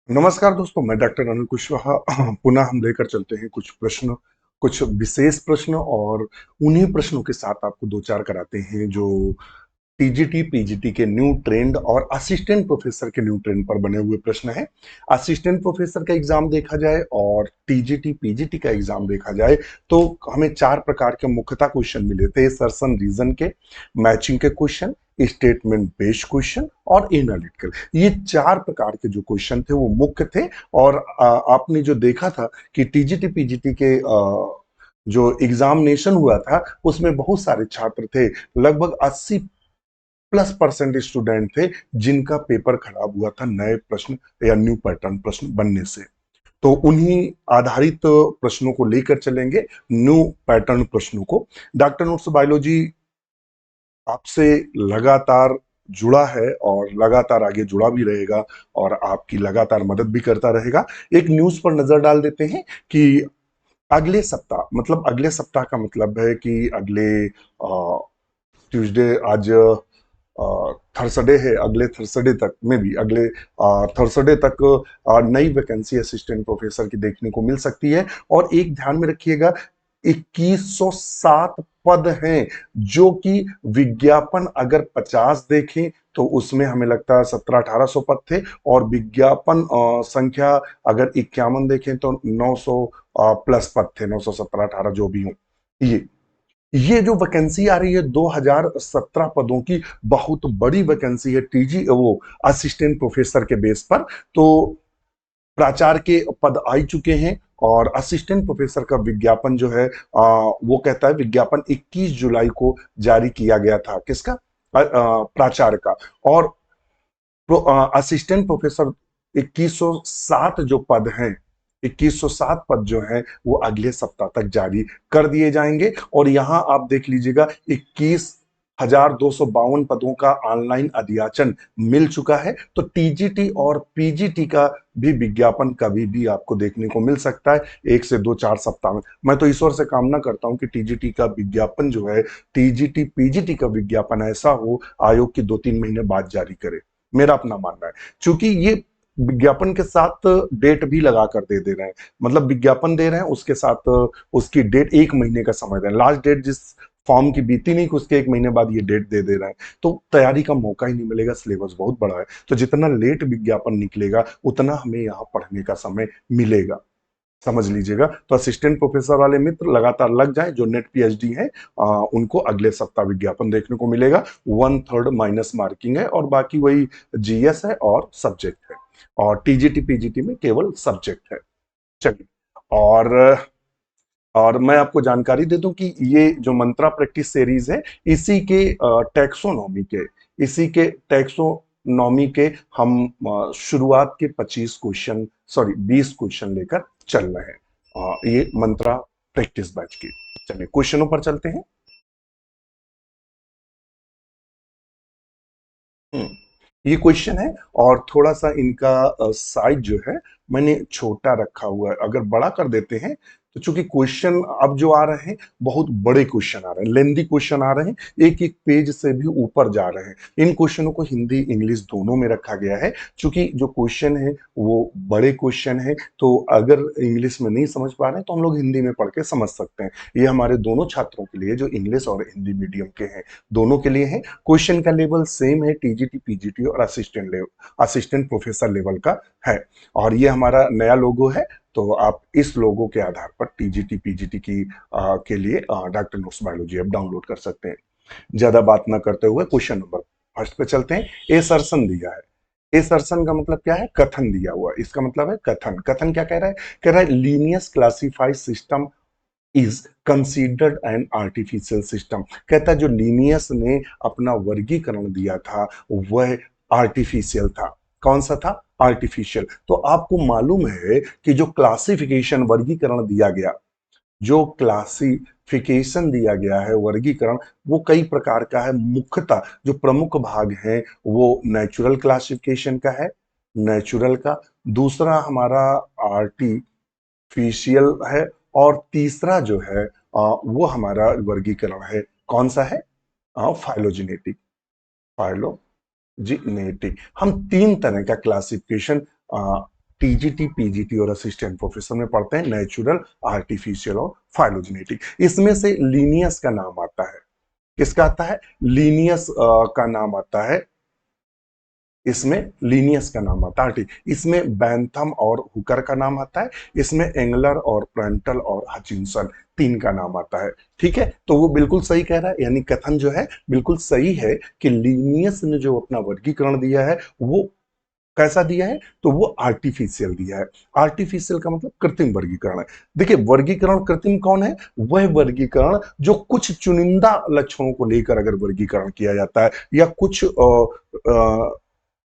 नमस्कार दोस्तों, मैं डॉक्टर अनिल कुशवाहा। पुनः हम लेकर चलते हैं कुछ प्रश्न, कुछ विशेष प्रश्न, और उन्हीं प्रश्नों के साथ आपको दो चार कराते हैं जो टीजीटी पीजीटी के न्यू ट्रेंड और असिस्टेंट प्रोफेसर के न्यू ट्रेंड पर बने हुए प्रश्न हैं। असिस्टेंट प्रोफेसर का एग्जाम देखा जाए और टीजीटी पीजीटी का एग्जाम देखा जाए तो हमें चार प्रकार के मुख्यतः क्वेश्चन मिले थे। सर्सन रीजन के, मैचिंग के क्वेश्चन, स्टेटमेंट बेस्ड क्वेश्चन और एनालिटिकल। ये चार प्रकार के जो क्वेश्चन थे वो मुख्य थे। और आपने जो देखा था कि टीजीटी पीजीटी के जो एग्जामिनेशन हुआ था उसमें बहुत सारे छात्र थे, लगभग 80+ % स्टूडेंट थे जिनका पेपर खराब हुआ था नए प्रश्न या न्यू पैटर्न प्रश्न बनने से। तो उन्हीं आधारित प्रश्नों को लेकर चलेंगे, न्यू पैटर्न प्रश्नों को। डॉक्टर नोट्स बायोलॉजी आपसे लगातार जुड़ा है और लगातार आगे जुड़ा भी रहेगा और आपकी लगातार मदद भी करता रहेगा। एक न्यूज पर नजर डाल देते हैं कि अगले सप्ताह, मतलब अगले सप्ताह का मतलब है कि अगले ट्यूसडे, आज थर्सडे है, अगले थर्सडे तक में भी अगले थर्सडे तक नई वैकेंसी असिस्टेंट प्रोफेसर की देखने को मिल सकती है। और एक ध्यान में रखिएगा, 2107 पद हैं, जो कि विज्ञापन अगर 50 देखें तो उसमें हमें लगता है 1700-1800 पद थे, और विज्ञापन संख्या अगर 51 देखें तो 900 प्लस पद थे, 917-18 जो भी हो। ये जो वैकेंसी आ रही है 2017 पदों की, बहुत बड़ी वैकेंसी है टीजी वो असिस्टेंट प्रोफेसर के बेस पर। तो प्राचार्य के पद आ ही चुके हैं और असिस्टेंट प्रोफेसर का विज्ञापन जो है वो कहता है, विज्ञापन 21 जुलाई को जारी किया गया था। किसका? प्राचार्य का। और असिस्टेंट प्रोफेसर 2107 जो पद हैं, 2107 पद जो हैं वो अगले सप्ताह तक जारी कर दिए जाएंगे। और यहां आप देख लीजिएगा, 21,252 पदों का ऑनलाइन अधियाचन मिल चुका है। तो टीजीटी और पीजीटी का भी विज्ञापन कभी भी आपको देखने को मिल सकता है, 1 से 2 4 सप्ताह में। मैं तो ईश्वर से कामना करता हूं कि टीजीटी का विज्ञापन जो है, टीजीटी पीजीटी का विज्ञापन ऐसा हो, आयोग की 2-3 महीने बाद जारी करे, मेरा अपना मानना है। क्योंकि ये विज्ञापन के साथ डेट भी लगा कर दे रहे हैं, मतलब विज्ञापन दे रहे हैं उसके साथ उसकी डेट 1 महीने का समय दे रहे हैं। लास्ट डेट जिस फॉर्म की बीती नहीं कि उसके 1 महीने बाद ये डेट दे रहे हैं, तो तैयारी का मौका ही नहीं मिलेगा। सिलेबस बहुत बड़ा है, तो जितना लेट विज्ञापन निकलेगा उतना हमें यहाँ पढ़ने का समय मिलेगा, समझ लीजिएगा। तो असिस्टेंट प्रोफेसर वाले मित्र लगातार लग जाएं, जो नेट पीएचडी हैं उनको अगले सप्ताह विज्ञापन देखने को मिलेगा। 1/3 माइनस मार्किंग है और बाकी वही जीएस है और सब्जेक्ट है, और टीजीटी पीजीटी में केवल सब्जेक्ट है। चलिए, और मैं आपको जानकारी दे दूं कि ये जो मंत्रा प्रैक्टिस सीरीज है, इसी के टैक्सोनॉमी के इसी के टैक्सोनॉमी के हम शुरुआत के 20 क्वेश्चन लेकर चल रहे हैं, ये मंत्रा प्रैक्टिस बैच की। चलिए क्वेश्चनों पर चलते हैं। ये क्वेश्चन है, और थोड़ा सा इनका साइज जो है मैंने छोटा रखा हुआ है। अगर बड़ा कर देते हैं तो चूंकि क्वेश्चन अब जो आ रहे हैं बहुत बड़े क्वेश्चन आ रहे हैं, लेंदी क्वेश्चन आ रहे हैं, एक एक पेज से भी ऊपर जा रहे हैं। इन क्वेश्चनों को हिंदी इंग्लिश दोनों में रखा गया है, क्योंकि जो क्वेश्चन है वो बड़े क्वेश्चन है। तो अगर इंग्लिश में नहीं समझ पा रहे हैं तो हम लोग हिंदी में पढ़ के समझ सकते हैं। ये हमारे दोनों छात्रों के लिए, जो इंग्लिश और हिंदी मीडियम के हैं, दोनों के लिए है। क्वेश्चन का लेवल सेम है, टीजीटी पीजीटी और असिस्टेंट प्रोफेसर लेवल का है। और ये हमारा नया लोगो है, तो आप इस लोगो के आधार पर टीजीटी पीजीटी की के लिए doctor notes biology app download कर सकते हैं। ज्यादा बात ना करते हुए क्वेश्चन नंबर फर्स्ट पे चलते हैं। ए सर्सन दिया है। ए सर्सन का मतलब क्या है? कथन दिया हुआ, इसका मतलब है कथन। कथन क्या कह रहा है? कह रहा है Linnaeus classified system is considered an artificial system. कहता है जो लीनियस ने अपना वर्गीकरण दिया था वह आर्टिफिशियल था। कौन सा था? आर्टिफिशियल। तो आपको मालूम है कि जो क्लासिफिकेशन वर्गीकरण दिया गया, जो क्लासिफिकेशन दिया गया है, वर्गीकरण, वो कई प्रकार का है। मुख्यतः जो प्रमुख भाग है वो नेचुरल क्लासिफिकेशन का है, नेचुरल का। दूसरा हमारा आर्टिफिशियल है, और तीसरा जो है वो हमारा वर्गीकरण है, कौन सा है? फाइलोजेनेटिक। फाइलोजेनेटिक। हम तीन तरह का क्लासिफिकेशन टीजीटी पीजीटी और असिस्टेंट प्रोफेसर में पढ़ते हैं नेचुरल, आर्टिफिशियल और फाइलोजेनेटिक। इसमें से लीनियस का नाम आता है। किसका आता है? लीनियस का नाम आता है। इसमें लीनियस का नाम आता है। इसमें बैंथम और हुकर का नाम आता है। इसमें एंगलर और प्रेंटल और हचिंसन तीन का नाम आता है। ठीक है, तो वो बिल्कुल सही कह रहा है, यानी कथन जो है बिल्कुल सही है कि लीनियस ने जो अपना वर्गीकरण दिया है वो कैसा दिया है? तो वो आर्टिफिशियल दिया है। आर्टिफिशियल का मतलब कृत्रिम वर्गीकरण है। देखिए, वर्गीकरण कृत्रिम कौन है? वह वर्गीकरण जो कुछ चुनिंदा लक्षणों को लेकर अगर वर्गीकरण किया जाता है, या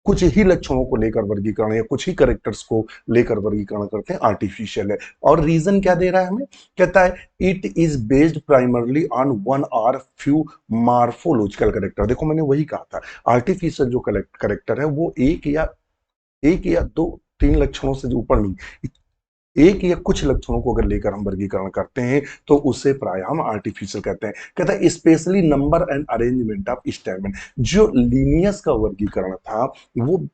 कुछ ही लक्षणों को लेकर वर्गीकरण, या कुछ ही करेक्टर्स को लेकर वर्गीकरण करते हैं, आर्टिफिशियल है। और रीजन क्या दे रहा है हमें? कहता है it is based primarily on one or few morphological character. देखो, मैंने वही कहा था, आर्टिफिशियल जो करेक्टर है वो एक या दो तीन लक्षणों से ऊपर नहीं, एक या कुछ लक्षणों को अगर लेकर हम वर्गीकरण करते हैं तो उसे प्राय हम आर्टिफिशियल कहते हैं। कहता है specially number and arrangement of statement. जो लीनियस का वर्गीकरण था वो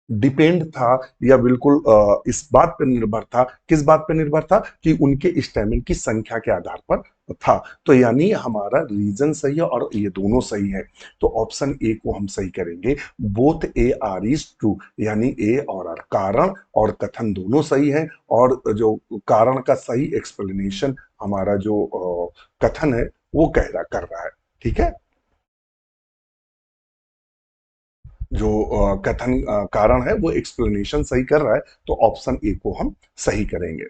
डिपेंड था, या बिल्कुल इस बात पर निर्भर था। किस बात पर निर्भर था? कि उनके स्टेमिन की संख्या के आधार पर था। तो यानी हमारा रीजन सही है और ये दोनों सही है, तो ऑप्शन ए को हम सही करेंगे। Both A R is true, यानी ए और आर, कारण और कथन दोनों सही है। और जो कारण का सही एक्सप्लेनेशन हमारा जो कथन है वो कर रहा है। ठीक है, जो कथन कारण है वो एक्सप्लेनेशन सही कर रहा है, तो ऑप्शन ए को हम सही करेंगे।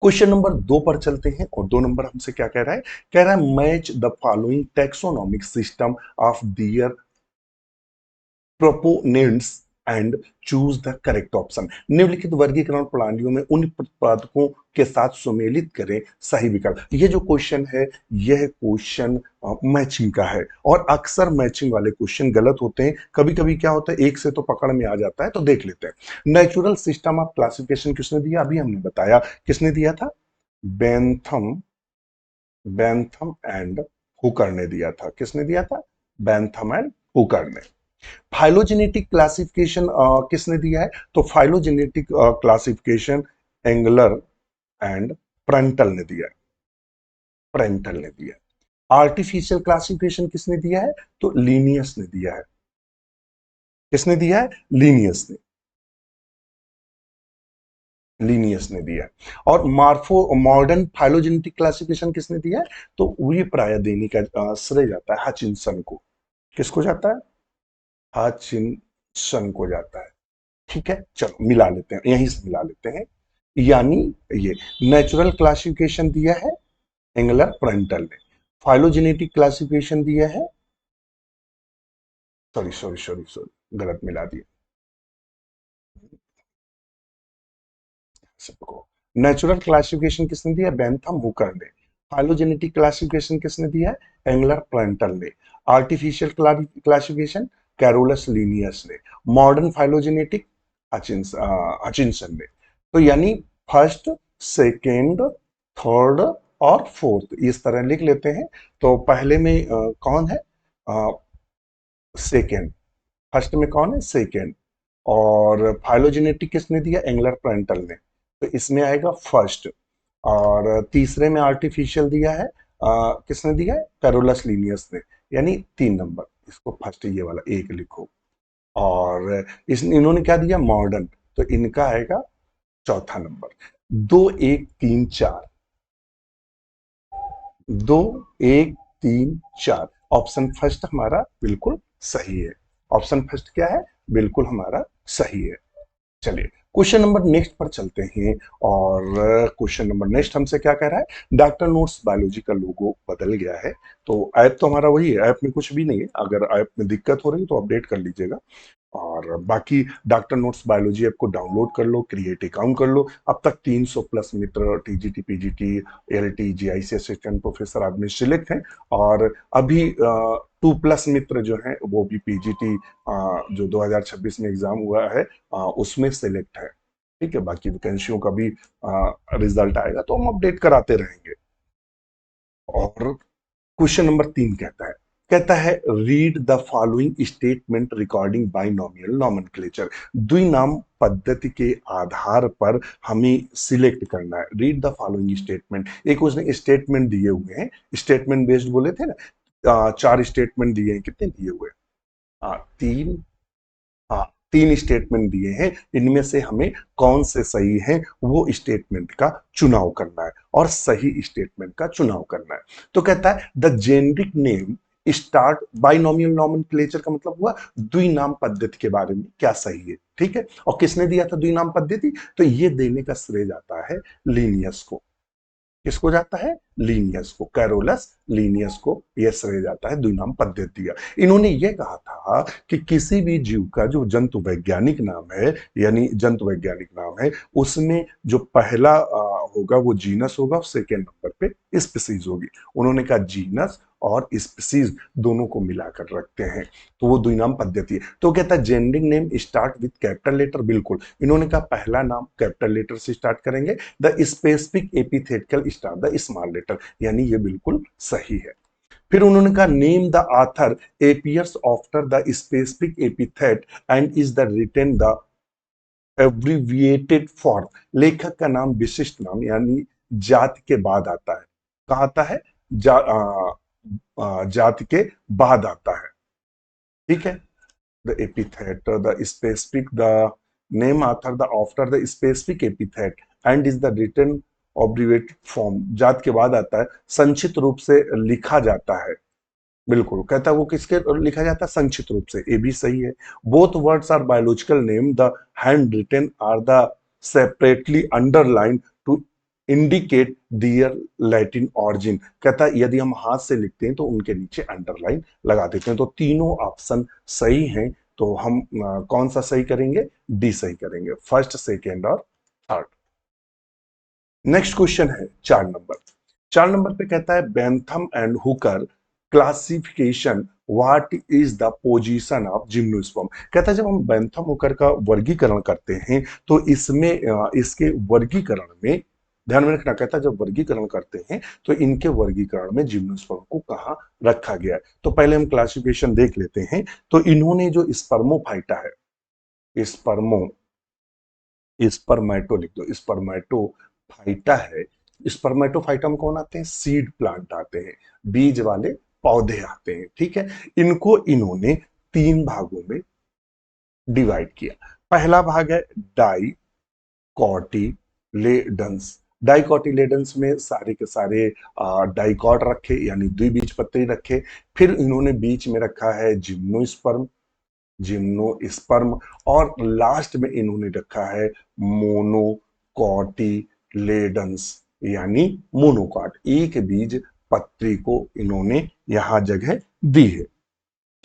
क्वेश्चन नंबर 2 पर चलते हैं, और 2 नंबर हमसे क्या कह रहा है? कह रहा है match the following taxonomic system of their proponents and choose the correct option. निम्नलिखित वर्गीकरण प्रणालियों में उन प्रतिपादकों के साथ सुमेलित करें सही विकल्प। ये जो क्वेश्चन है, यह क्वेश्चन मैचिंग का है, और अक्सर मैचिंग वाले क्वेश्चन गलत होते हैं। कभी कभी क्या होता है, एक से तो पकड़ में आ जाता है, तो देख लेते हैं। नेचुरल सिस्टम ऑफ क्लासिफिकेशन किसने दिया? अभी हमने बताया किसने दिया था। बेंथम बेंथम एंड हुकर ने दिया था। किसने दिया था? बेंथम एंड हुकर ने। फाइलोजेनेटिक क्लासिफिकेशन किसने दिया है? तो phylogenetic classification angler and Prantl ने दिया है। प्रेंटल ने दिया है। आर्टिफिशियल क्लासिफिकेशन किसने दिया है? तो लीनियस ने दिया है। किसने दिया है? लीनियस ने दिया है। और मार्फो मॉडर्न फाइलोजेनेटिक क्लासिफिकेशन किसने दिया है? तो वही प्राय देने का श्रेय जाता है हचिंसन को। किसको जाता है? हचिंसन को जाता है। ठीक है, चलो मिला लेते हैं, यहीं से मिला लेते हैं। यानी ये नेचुरल क्लासिफिकेशन दिया है एंगलर प्रेंटल ने, फाइलोजेनेटिक क्लासिफिकेशन दिया है, सॉरी सॉरी सॉरी सॉरी गलत मिला दिया सबको। नेचुरल क्लासिफिकेशन किसने दिया? बेंथम हुकर ने। फाइलोजेनेटिक क्लासिफिकेशन किसने दिया है? एंगलर प्रेंटल ने। आर्टिफिशियल क्लासिफिकेशन कैरोलस लीनियस ने। मॉडर्न फाइलोजेनेटिक हचिंसन ने। तो यानी फर्स्ट, सेकेंड, थर्ड और फोर्थ इस तरह लिख लेते हैं। तो पहले में कौन है? सेकेंड। फर्स्ट में कौन है? सेकेंड। और फाइलोजेनेटिक किसने दिया? एंगलर प्रेंटल ने, तो इसमें आएगा फर्स्ट। और तीसरे में आर्टिफिशियल दिया है, किसने दिया है? कैरोलस लीनियस ने, यानी 3 नंबर। इसको फर्स्ट ये वाला एक लिखो। और इन्होंने क्या दिया? मॉडर्न, तो इनका आएगा चौथा नंबर। 2 1 3 4, 2 1 3 4, ऑप्शन फर्स्ट हमारा बिल्कुल सही है। ऑप्शन फर्स्ट क्या है? बिल्कुल हमारा सही है। चलिए क्वेश्चन नंबर नेक्स्ट पर चलते हैं। और क्वेश्चन नंबर नेक्स्ट हमसे क्या कह रहा है? डॉक्टर नोट्स बायोलॉजी का लोगो बदल गया है। तो ऐप तो हमारा वही है, ऐप में कुछ भी नहीं है। अगर ऐप में दिक्कत हो रही है तो अपडेट कर लीजिएगा। और बाकी डॉक्टर नोट्स बायोलॉजी ऐप को डाउनलोड कर लो, क्रिएट अकाउंट कर लो। अब तक 300 प्लस मित्र TGT PGT LT GIC assistant professor आदमी सिलेक्ट हैं। और अभी 2+ मित्र जो हैं वो भी पीजीटी जो 2026 में एग्जाम हुआ है उसमें सिलेक्ट है। ठीक है, बाकी वैकेंसियों का भी रिजल्ट आएगा तो हम अपडेट कराते रहेंगे। और क्वेश्चन नंबर 3 कहता है read the following statement recording binomial nomenclature. द्विनाम पद्धति के आधार पर हमें सिलेक्ट करना है। Read the following statement. एक उसने स्टेटमेंट दिए हुए हैं, स्टेटमेंट बेस्ड बोले थे ना, 4 स्टेटमेंट दिए हैं। कितने दिए हुए हैं? 3। हाँ, 3 स्टेटमेंट दिए हैं। इनमें से हमें कौन से सही है वो स्टेटमेंट का चुनाव करना है और सही स्टेटमेंट का चुनाव करना है। तो कहता है the generic name start binomial nomenclature का मतलब हुआ द्विनाम पद्धति के बारे में क्या सही है। ठीक है, और किसने दिया था द्विनाम पद्धति? तो ये देने का श्रेय जाता है लीनियस को। किसको जाता है? लीनियस को, कैरोलस लीनियस को यह श्रेय जाता है द्विनाम पद्धति का। इन्होंने यह कहा था कि किसी भी जीव का जो जंतु वैज्ञानिक नाम है, यानी जंतु वैज्ञानिक नाम है, उसमें जो पहला होगा वो जीनस होगा, सेकेंड नंबर पे स्पीसीज होगी। उन्होंने कहा जीनस और स्पीसीज दोनों को मिलाकर रखते हैं, तो वो द्विनाम पद्धति है। तो कहता है generic name start with capital letter. बिल्कुल, इन्होंने कहा पहला नाम कैपिटल लेटर से स्टार्ट करेंगे, the specific epithetical start the small letter, यानी ये बिल्कुल सही है। फिर उन्होंने कहा name the author appears after the specific epithet and is the written the abbreviated form. लेखक का नाम विशिष्ट नाम यानी जाति के बाद आता है। कहा आता है? जाति के बाद आता है। ठीक है, the epithet the specific the name author the after the specific epithet and is the written abbreviated form. जात के बाद आता है, संक्षिप्त रूप से लिखा जाता है। बिल्कुल, कहता है वो किसके लिखा जाता है? संक्षिप्त रूप से। ये भी सही है। Both words are biological name, the handwritten are the separately underline to indicate their Latin origin. कहता है यदि हम हाथ से लिखते हैं तो उनके नीचे अंडरलाइन लगा देते हैं। तो तीनों ऑप्शन सही हैं। तो हम कौन सा सही करेंगे? डी सही करेंगे, फर्स्ट, सेकेंड और थर्ड। नेक्स्ट क्वेश्चन है 4 नंबर। 4 नंबर पे कहता है Bentham and Hooker classification what is the position of gymnosperm. कहता है जब हम बेंथम हुकर का वर्गीकरण करते हैं तो इसमें इसके वर्गीकरण में ध्यान में रखना। कहता है जब वर्गीकरण करते हैं तो इनके वर्गीकरण में जिम्नोस्पर्म को कहां रखा गया है। तो पहले हम क्लासिफिकेशन देख लेते हैं। तो इन्होंने जो स्पर्मोफाइटा है, स्पर्मेटो लिख दो, स्पर्मेटोफाइटा है। स्पर्मेटोफाइटा में कौन आते हैं? सीड प्लांट आते हैं, बीज वाले पौधे आते हैं। ठीक है, इनको इन्होंने 3 भागों में डिवाइड किया। पहला भाग है डाइकोटिलेडन्स। डाइकोटिलेडन्स में सारे के सारे डाइकॉट रखे, यानी द्विबीजपत्री रखे। फिर इन्होंने बीच में रखा है जिम्नोस्पर्म और लास्ट में इन्होंने रखा है मोनोकॉटिलेडन्स, यानी मोनोकॉट। एक बीज पत्री को इन्होंने यहां जगह दी है।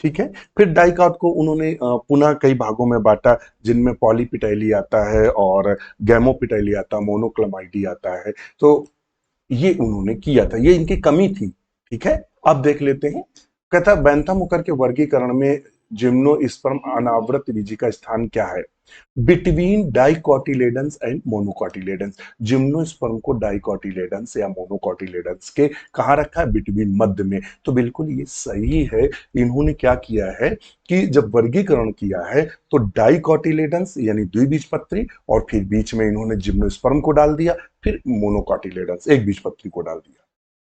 ठीक है, फिर डाइकॉट को उन्होंने पुनः कई भागों में बांटा, जिनमें पॉलीपिटाइली आता है और गैमोपिटाइली आता है, मोनोक्लमाइडी आता है। तो ये उन्होंने किया था, ये इनकी कमी थी। ठीक है, अब देख लेते हैं। कहता है बेंथम हुकर के वर्गीकरण में जिम्नोस्पर्म अनावृत बीजी का स्थान क्या है? Between dicotyledons and monocotyledons. Gymnosperm को डाइकोटिलेडन्स या मोनोकोटिलेडन्स के कहा रखा है? बिटवीन, मध्य में। तो बिल्कुल ये सही है। इन्होंने क्या किया है कि जब वर्गीकरण किया है तो डाइकोटिलेडन्स यानी द्विबीजपत्री और फिर बीच में इन्होंने जिम्नोस्पर्म को डाल दिया, फिर मोनोकोटिलेडन्स एक बीजपत्री को डाल दिया।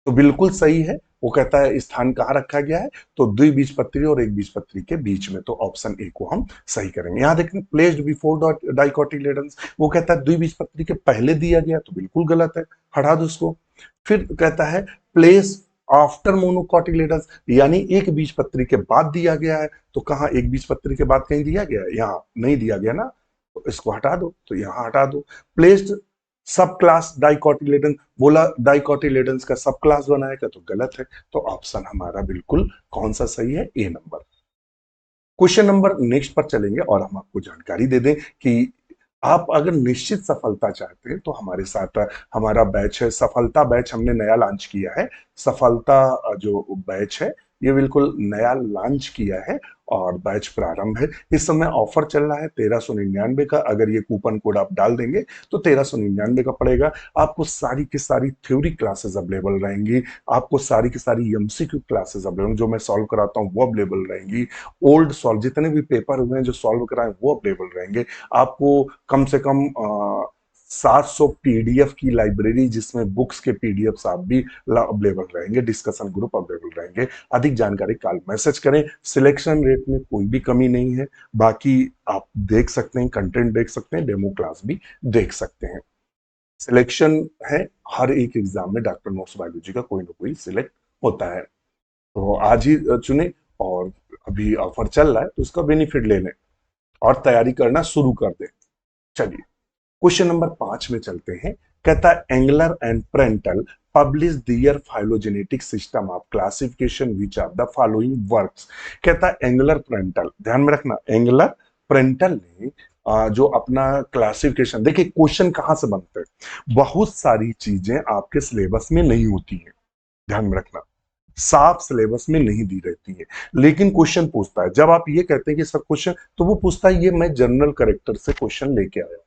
तो बिल्कुल सही है। वो कहता है स्थान कहां रखा गया है? तो द्विबीजपत्री और एक बीजपत्री के बीच में। तो ऑप्शन ए को हम सही करेंगे। यहां देखें प्लेस्ड बिफोर डाइकोटिलेडन्स, वो कहता है द्विबीजपत्री के पहले दिया गया, तो बिल्कुल गलत है, हटा दो उसको। फिर कहता है प्लेस आफ्टर मोनोकोटिलेडन्स, यानी एक बीजपत्री के बाद दिया गया है। तो कहां एक बीजपत्री के बाद कहीं दिया गया है? यहां नहीं दिया गया ना, तो इसको हटा दो, तो यहां हटा दो। प्लेस्ड सब क्लास डाइकोटिलेडन, बोला डाइकोटिलेडन्स का सब क्लास बनाएगा, तो गलत है। तो ऑप्शन हमारा बिल्कुल कौन सा सही है? ए नंबर। क्वेश्चन नंबर नेक्स्ट पर चलेंगे और हम आपको जानकारी दे दें कि आप अगर निश्चित सफलता चाहते हैं तो हमारे साथ हमारा बैच है, सफलता बैच हमने नया लॉन्च किया है। सफलता जो बैच है ये बिल्कुल नया लॉन्च किया है और बैच प्रारंभ है। इस समय ऑफर चल रहा है 1399 का। अगर ये कूपन कोड आप डाल देंगे तो 1399 का पड़ेगा। आपको सारी की सारी थ्योरी क्लासेस अवेलेबल रहेंगी, आपको सारी की सारी एमसीक्यू क्लासेस अवेलेबल जो मैं सॉल्व कराता हूँ वो अवेलेबल रहेंगी, ओल्ड सॉल्व जितने भी पेपर हुए हैं जो सॉल्व कराए वो अवेलेबल रहेंगे। आपको कम से कम 700 पीडीएफ की लाइब्रेरी जिसमें बुक्स के पीडीएफ आप भी अवेलेबल रहेंगे, डिस्कशन ग्रुप अवेलेबल रहेंगे। अधिक जानकारी कॉल मैसेज करें। सिलेक्शन रेट में कोई भी कमी नहीं है। बाकी आप देख सकते हैं, कंटेंट देख सकते हैं, डेमो क्लास भी देख सकते हैं। सिलेक्शन है, हर एक एग्जाम में डॉक्टर नोट्स बायोलॉजी का कोई ना कोई सिलेक्ट होता है। तो आज ही चुने, और अभी ऑफर चल रहा है तो उसका बेनिफिट ले लें और तैयारी करना शुरू कर दें। चलिए क्वेश्चन नंबर 5 में चलते हैं। कहता है Engler and Prantl published their phylogenetic system of classification which of the following works. कहता है एंगलर प्रेंटल, ध्यान में रखना, एंगलर प्रेंटल ने जो अपना क्लासिफिकेशन, देखिए क्वेश्चन कहां से बनते हैं, बहुत सारी चीजें आपके सिलेबस में नहीं होती है, ध्यान में रखना, साफ सिलेबस में नहीं दी रहती है, लेकिन क्वेश्चन पूछता है। जब आप ये कहते हैं कि सब क्वेश्चन, तो वो पूछता है ये मैं जनरल करेक्टर से क्वेश्चन लेके आया,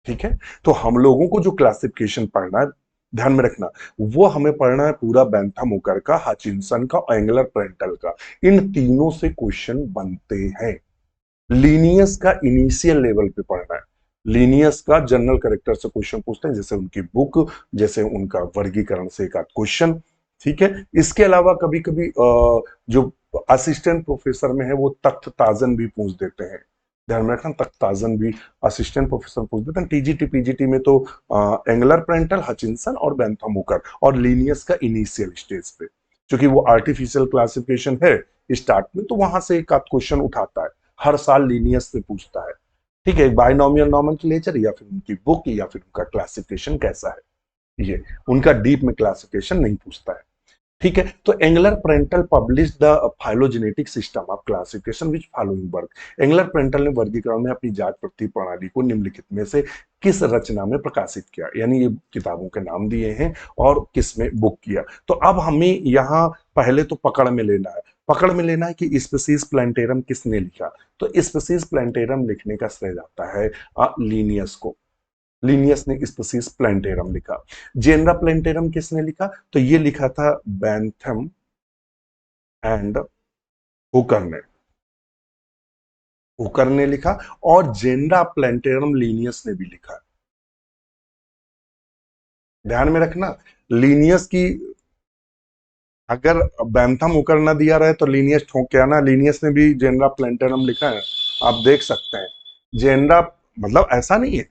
ठीक है। तो हम लोगों को जो क्लासिफिकेशन पढ़ना है, ध्यान में रखना, वो हमें पढ़ना है पूरा बेंथम ओकर का, हचिंसन का, एंगलर प्रेंटल का। इन तीनों से क्वेश्चन बनते हैं। लीनियस का इनिशियल लेवल पे पढ़ना है। लीनियस का जनरल करेक्टर से क्वेश्चन पूछते हैं, जैसे उनकी बुक, जैसे उनका वर्गीकरण से एक आध क्वेश्चन, ठीक है। इसके अलावा कभी कभी जो असिस्टेंट प्रोफेसर में है वो तख्त ताजन भी पूछ देते हैं, ध्यान में रखना, तख्त ताजन भी असिस्टेंट प्रोफेसर पूछ देते हैं। टीजीटी पीजीटी में तो एंगलर प्रेंटल, हचिंसन और बेंथम ओकर, और लीनियस का इनिशियल स्टेज पे, क्योंकि वो आर्टिफिशियल क्लासिफिकेशन है स्टार्ट में, तो वहां से एक आध क्वेश्चन उठाता है, हर साल लीनियस से पूछता है, ठीक है। बाइनोमियल नॉमेनक्लेचर, या फिर उनकी बुक, या फिर उनका क्लासिफिकेशन कैसा है, ये उनका डीप में क्लासिफिकेशन नहीं पूछता है, ठीक है। तो Engler Prantl published the phylogenetic system of classification which following work. Engler Prantl ने वर्गीकरण में अपनी जांच प्रति प्रणाली को निम्नलिखित में से किस रचना में प्रकाशित किया, यानी ये किताबों के नाम दिए हैं और किस में बुक किया। तो अब हमें यहाँ पहले तो पकड़ में लेना है, पकड़ में लेना है कि स्पीसीज प्लांटेरम किसने लिखा। तो स्पीसीज प्लांटेरम लिखने का श्रेय जाता है लीनियस को। लीनियस ने स्पीसीज प्लांटेरम लिखा। जेनरा प्लांटेरम किसने लिखा, तो ये लिखा था बेंथम एंड हुकर ने, हुकर ने लिखा। और जेनरा प्लांटेरम लीनियस ने भी लिखा, ध्यान में रखना। लीनियस की, अगर बेंथम हुकर ना दिया रहे तो लीनियस ठोक के आना, लीनियस ने भी जेनरा प्लांटेरम लिखा है, आप देख सकते हैं। जेनरा मतलब ऐसा नहीं है,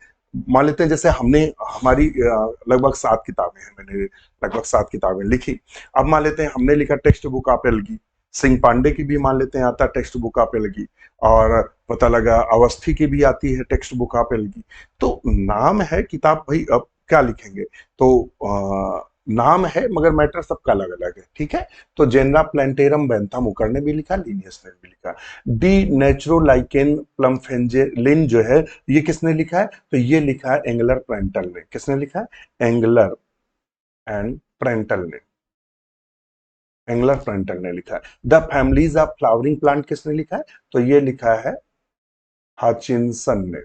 मान लेते हैं जैसे हमने, हमारी लगभग 7 किताबें हैं, मैंने लगभग 7 किताबें लिखी। अब मान लेते हैं हमने लिखा टेक्स्ट बुक आप लगी, सिंह पांडे की भी मान लेते हैं आता टेक्स्ट बुक आप लगी, और पता लगा अवस्थी की भी आती है टेक्स्ट बुक आप लगी। तो नाम है किताब, भाई अब क्या लिखेंगे, तो नाम है मगर मैटर सबका अलग अलग है, ठीक है। तो जेनरा प्लांटेरम बेंथम हुकर ने भी लिखा, लीनियस ने भी लिखा। डी नेचुरोलाइकेन प्लमफेंजेलिन जो है, ये किसने लिखा है, तो ये लिखा है एंगलर प्रेंटल ने। किसने लिखा है, एंगलर एंड प्रेंटल ने, एंगलर प्रेंटल ने लिखा है। The families of flowering plant किसने लिखा है, तो ये लिखा है हाचिंसन ने,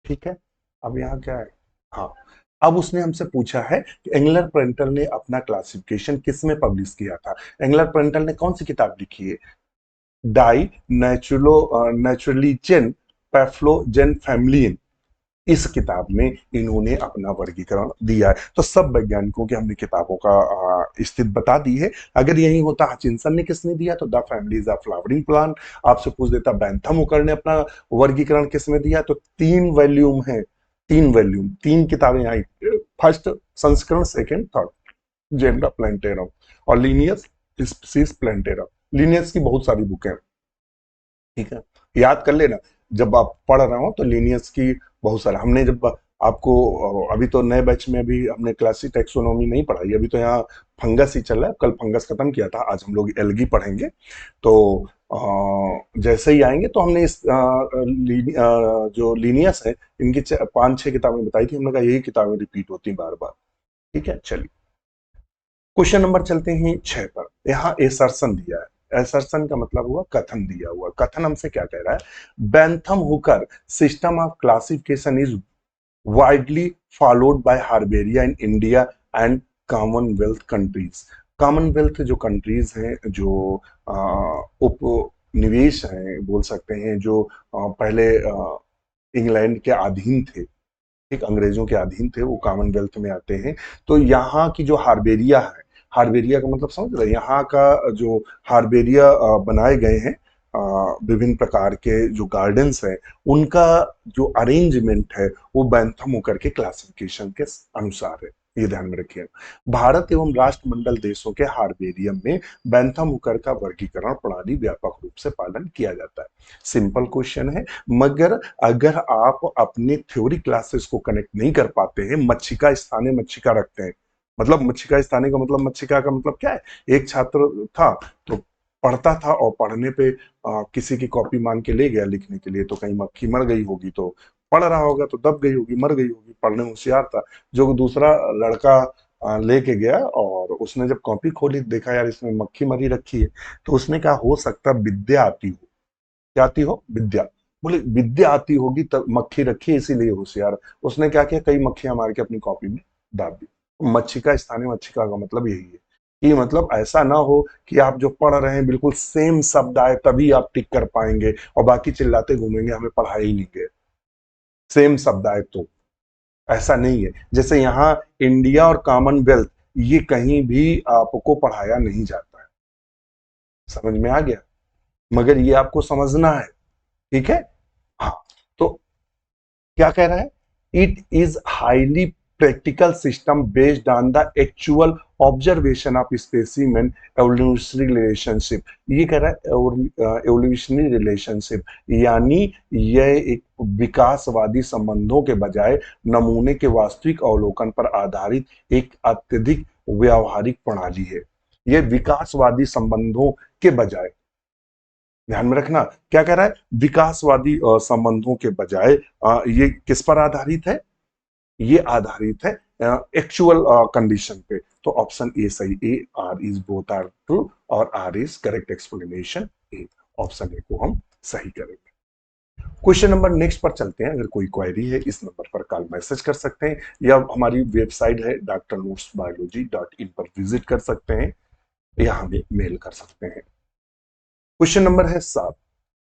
ठीक है। अब यहाँ क्या है, हाँ, अब उसने हमसे पूछा है कि एंगलर प्रेंटल ने अपना क्लासिफिकेशन किसमें पब्लिश किया था। एंगलर प्रेंटल ने कौन सी किताब लिखी है, डाई नेचुरलिजन पैफ्लोजेन फैमिलियन, इस किताब में इन्होंने अपना वर्गीकरण दिया है। तो सब वैज्ञानिकों की हमने किताबों का स्थिति बता दी है। अगर यही होता हचिंसन ने किसने दिया, तो the families of flowering plant. आपसे पूछ देता बेंथम हुकर ने अपना वर्गीकरण किसमें दिया, तो 3 वॉल्यूम है, 3 वॉल्यूम, 3 किताबें आई, फर्स्ट संस्करण, सेकेंड, थर्ड, जेनरा प्लांटेरम और लीनियस स्पीसीज प्लांटेरम। लीनियस की बहुत सारी बुकें, ठीक है, याद कर लेना जब आप पढ़ रहे हो। तो लीनियस की बहुत सारा हमने, जब आपको अभी तो नए बैच में भी हमने क्लासिक टेक्सोनॉमी नहीं पढ़ाई, अभी तो यहाँ फंगस ही चल रहा है, कल फंगस खत्म किया था, आज हम लोग एल्गी पढ़ेंगे। तो जैसे ही आएंगे तो हमने इस जो लीनियस है इनकी 5-6 किताबें बताई थी, हमने कहा यही किताबें रिपीट होती बार बार, ठीक है। चलिए क्वेश्चन नंबर चलते हैं 6 पर। यहाँ एसर्शन दिया है, असर्शन का मतलब हुआ कथन दिया हुआ। कथन हमसे क्या कह रहा है? Bentham Hooker system of classification is widely followed by हार्बेरिया in India and Commonwealth countries. Commonwealth जो कंट्रीज हैं, जो उपनिवेश हैं बोल सकते हैं, जो पहले इंग्लैंड के अधीन थे, ठीक, अंग्रेजों के अधीन थे, वो कॉमनवेल्थ में आते हैं। तो यहाँ की जो हार्बेरिया है, हार्बेरिया का मतलब समझ रहे हैं? यहाँ का जो हार्बेरिया बनाए गए हैं, विभिन्न प्रकार के जो गार्डन्स हैं, उनका जो अरेंजमेंट है वो बैंथम होकर के क्लासिफिकेशन के अनुसार है। ये ध्यान में रखिए। भारत एवं राष्ट्रमंडल देशों के हार्बेरियम में बैंथम हुकर का वर्गीकरण प्रणाली व्यापक रूप से पालन किया जाता है। सिंपल क्वेश्चन है, मगर अगर आप अपने थ्योरी क्लासेस को कनेक्ट नहीं कर पाते हैं, मच्छिका स्थाने मच्छिका रखते हैं, मतलब मच्छिका स्थाने का मतलब, मच्छिका का मतलब क्या है? एक छात्र था तो पढ़ता था और पढ़ने पे किसी की कॉपी मांग के ले गया लिखने के लिए, तो कहीं मक्खी मर गई होगी, तो पढ़ रहा होगा तो दब गई होगी, मर गई होगी। पढ़ने में होशियार था, जो दूसरा लड़का लेके गया और उसने जब कॉपी खोली, देखा यार इसमें मक्खी मरी रखी है, तो उसने कहा हो सकता विद्या आती हो। क्या आती हो? विद्या। बोले विद्या आती होगी तब मक्खी रखी है, इसीलिए होशियार। उसने क्या किया, कई मक्खियां मार के अपनी कॉपी में दाब दी। मच्छिका स्थानीय मच्छिका का मतलब यही है कि मतलब ऐसा ना हो कि आप जो पढ़ रहे हैं बिल्कुल सेम शब्द आए तभी आप टिक कर पाएंगे और बाकी चिल्लाते घूमेंगे हमें पढ़ाया ही नहीं गया, सेम शब्द आए तो। ऐसा नहीं है। जैसे यहाँ इंडिया और कॉमनवेल्थ, ये कहीं भी आपको पढ़ाया नहीं जाता है। समझ में आ गया? मगर ये आपको समझना है, ठीक है? हाँ। तो क्या कह रहा है? It is highly practical system based on the actual observation of specimen evolutionary relationship. ये कह रहा है एवोल्यूशनरी रिलेशनशिप, यानी यह एक विकासवादी संबंधों के बजाय नमूने के वास्तविक अवलोकन पर आधारित एक अत्यधिक व्यावहारिक प्रणाली है। यह विकासवादी संबंधों के बजाय, ध्यान में रखना, क्या कह रहा है? विकासवादी संबंधों के बजाय ये किस पर आधारित है? ये आधारित है एक्चुअल कंडीशन पे। तो ऑप्शन ए सही, A R is both R true और R is correct explanation A. Option A को हम सही करेंगे। क्वेश्चन नंबर नेक्स्ट पर चलते हैं। अगर कोई क्वेरी है इस नंबर पर कॉल मैसेज कर सकते हैं, या हमारी वेबसाइट है drnotesbiology.in पर विजिट कर सकते हैं, या हमें मेल कर सकते हैं। क्वेश्चन नंबर है 7।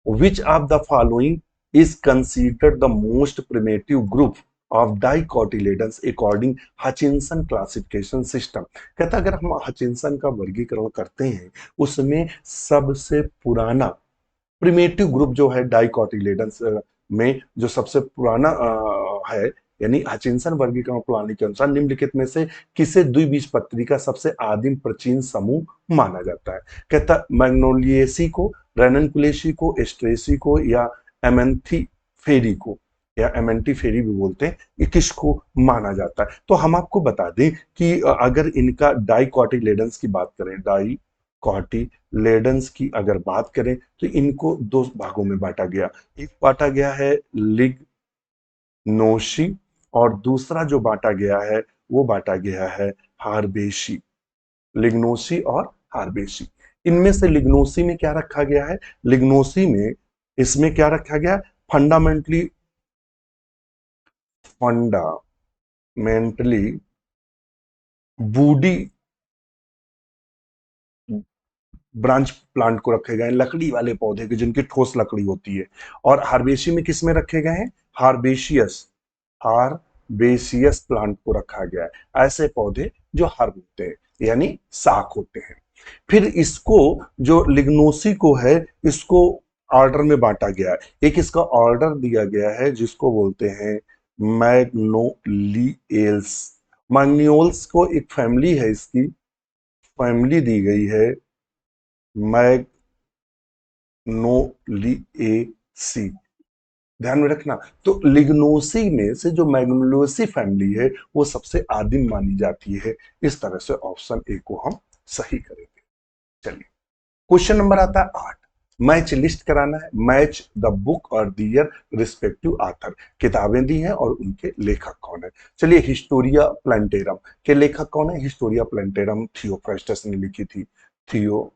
Which of the following is considered the most primitive group of dicotyledons according Hutchinson classification system? कहता अगर हम हचिंसन का वर्गीकरण करते हैं, उसमें सबसे पुराना प्रिमेटिव ग्रुप जो है डाइकोटिलेडन्स में, जो सबसे पुराना है, यानी हचिंसन वर्गीकरण प्रणाली के अनुसार निम्नलिखित में से किसे द्विबीजपत्री का सबसे आदिम प्राचीन समूह माना जाता है? कहता मैग्नोलिएसी को, रेननकुलेसी को, एस्ट्रेसी को, या एमेंथी फेरी को, या एमेंटी फेरी भी बोलते हैं, ये किसको माना जाता है? तो हम आपको बता दें कि अगर इनका डाइकोटिलेडन्स की बात करें, डाइकोटिलेडन्स की अगर बात करें, तो इनको दो भागों में बांटा गया। एक बांटा गया है लिग्नोसी, और दूसरा जो बांटा गया है वो बांटा गया है हार्बेसी। लिग्नोसी और हार्बेसी, इनमें से लिग्नोसी में क्या रखा गया है? लिग्नोसी में इसमें क्या रखा गया? फंडामेंटली वुडी ब्रांच प्लांट को रखे गए, लकड़ी वाले पौधे के जिनकी ठोस लकड़ी होती है। और हार्बेसी में किस में रखे गए हैं? हार्बेशियस, हार्बेशियस प्लांट को रखा गया है, ऐसे पौधे जो हर्ब होते हैं, यानी शाख होते हैं। फिर इसको, जो लिग्नोसी को है, इसको ऑर्डर में बांटा गया है। एक इसका ऑर्डर दिया गया है जिसको बोलते हैं मैग्नोलिएल्स। मैग्नोल्स को एक फैमिली है, इसकी फैमिली दी गई है मैग्नोलिएसी। ध्यान में रखना। तो लिग्नोसी में से जो मैग्नोलिएसी फैमिली है वो सबसे आदिम मानी जाती है। इस तरह से ऑप्शन ए को हम सही करेंगे। चलिए, क्वेश्चन नंबर आता है 8। मैच लिस्ट कराना है। मैच द बुक और दियर रिस्पेक्टिव ऑथर। किताबें दी हैं और उनके लेखक कौन है। चलिए, हिस्टोरिया प्लांटेरम के लेखक कौन है? हिस्टोरिया प्लांटेरम थियोफ्रास्टस ने लिखी थी। थियो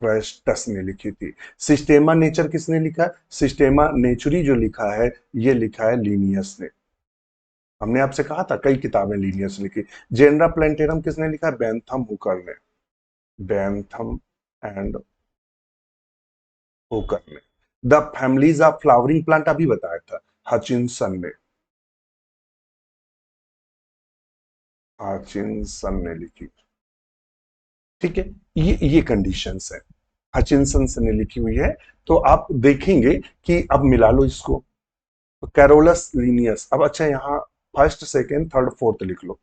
फ्रेस्टस ने लिखी थी। सिस्टेमा नेचर किसने लिखा है? सिस्टेमा नेचुरी जो लिखा है ये लिखा है लीनियस ने। हमने आपसे कहा था कई किताबें लीनियस लिखी। जेनरा प्लेंटेरम किसने लिखा है? बेंथम हुकर ने। बेंथम एंड हुकर ने। The families of flowering plant अभी बताया था, हचिनसन ने। हचिनसन ने लिखी। ठीक है, ये कंडीशंस है, हचिनसन ने लिखी हुई है। तो आप देखेंगे कि अब मिला लो इसको, तो कैरोलस लीनियस। अब अच्छा यहाँ फर्स्ट सेकेंड थर्ड फोर्थ लिख लो।